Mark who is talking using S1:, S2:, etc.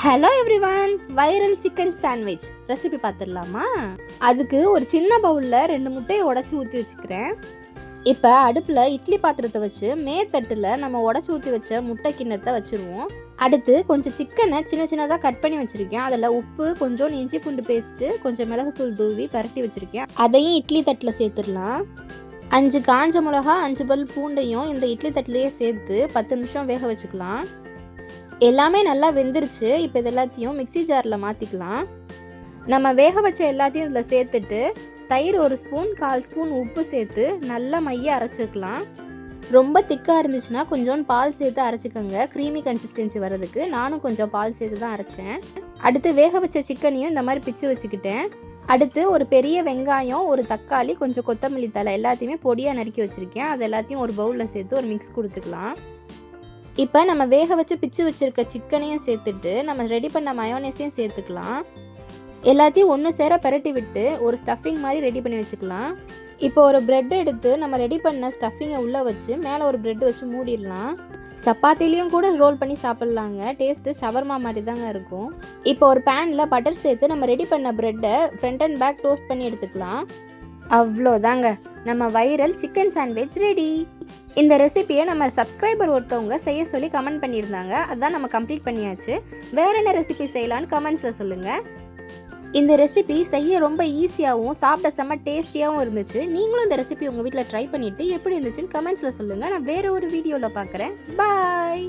S1: Hello everyone, viral chicken sandwich recipe பார்த்துடலாமா? அதுக்கு ஒரு சின்ன பவுலில் 2 முட்டையை உடச்சி ஊற்றி வச்சுக்கிறேன். இப்போ அடுப்பில் இட்லி பாத்திரத்தை வச்சு மேத்தட்டில் நம்ம உடச்சி ஊற்றி வச்ச முட்டை கிண்ணத்தை வச்சுருவோம். அடுத்து கொஞ்சம் சிக்கனை சின்ன சின்னதாக கட் பண்ணி வச்சுருக்கேன். அதில் உப்பு, கொஞ்சம் இஞ்சி பூண்டு பேஸ்ட்டு, கொஞ்சம் மிளகுத்தூள் தூவி பரட்டி வச்சுருக்கேன். அதையும் இட்லி தட்டில் சேர்த்துடலாம். 5 காஞ்ச மிளகா, 5 பல் பூண்டையும் இந்த இட்லி தட்டிலேயே சேர்த்து 10 நிமிஷம் வேக வச்சுக்கலாம். எல்லாமே நல்லா வெந்துருச்சு. இப்போ இது எல்லாத்தையும் மிக்ஸி ஜாரில் மாற்றிக்கலாம். நம்ம வேக வச்ச எல்லாத்தையும் இதில் சேர்த்துட்டு தயிர் 1 ஸ்பூன், 1/4 ஸ்பூன் உப்பு சேர்த்து நல்லா மைய அரைச்சிக்கலாம். ரொம்ப திக்காக இருந்துச்சுன்னா கொஞ்சம் பால் சேர்த்து அரைச்சிக்கோங்க, க்ரீமி கன்சிஸ்டன்சி வர்றதுக்கு. நானும் கொஞ்சம் பால் சேர்த்து தான் அரைச்சேன். அடுத்து வேக வச்ச சிக்கனையும் இந்த மாதிரி பிச்சு வச்சுக்கிட்டேன். அடுத்து ஒரு பெரிய வெங்காயம், ஒரு தக்காளி, கொஞ்சம் கொத்தமல்லி தழை எல்லாத்தையுமே பொடியாக நறுக்கி வச்சுருக்கேன். அது எல்லாத்தையும் ஒரு பவுலில் சேர்த்து ஒரு மிக்ஸ் கொடுத்துக்கலாம். இப்போ நம்ம வேக வச்சு பிச்சு வச்சுருக்க சிக்கனையும் சேர்த்துட்டு நம்ம ரெடி பண்ண மயோனேஸையும் சேர்த்துக்கலாம். எல்லாத்தையும் ஒன்று சேர பரட்டி விட்டு ஒரு ஸ்டஃபிங் மாதிரி ரெடி பண்ணி வச்சுக்கலாம். இப்போ ஒரு ப்ரெட் எடுத்து நம்ம ரெடி பண்ண ஸ்டஃபிங்கை உள்ளே வச்சு மேலே ஒரு ப்ரெட் வச்சு மூடிடலாம். சப்பாத்திலையும் கூட ரோல் பண்ணி சாப்பிட்லாங்க. டேஸ்ட்டு ஷவர்மா மாதிரி தாங்க இருக்கும். இப்போ ஒரு பேனில் பட்டர் சேர்த்து நம்ம ரெடி பண்ண ப்ரெட்டை ஃப்ரண்ட் அண்ட் பேக் டோஸ்ட் பண்ணி எடுத்துக்கலாம். அவ்வளோதாங்க, நம்ம வைரல் சிக்கன் சாண்ட்விச் ரெடி. இந்த ரெசிபியை நம்ம சப்ஸ்கிரைபர் ஒருத்தவங்க செய்ய சொல்லி கமெண்ட் பண்ணியிருந்தாங்க. அதான் நம்ம கம்ப்ளீட் பண்ணியாச்சு. வேற என்ன ரெசிபி செய்யலான்னு கமெண்ட்ஸில் சொல்லுங்கள். இந்த ரெசிபி செய்ய ரொம்ப ஈஸியாகவும் சாப்பிட செம்ம டேஸ்டியாகவும் இருந்துச்சு. நீங்களும் இந்த ரெசிபி உங்கள் வீட்டில் ட்ரை பண்ணிவிட்டு எப்படி இருந்துச்சுன்னு கமெண்ட்ஸில் சொல்லுங்கள். நான் வேறு ஒரு வீடியோவில் பார்க்குறேன். பாய்.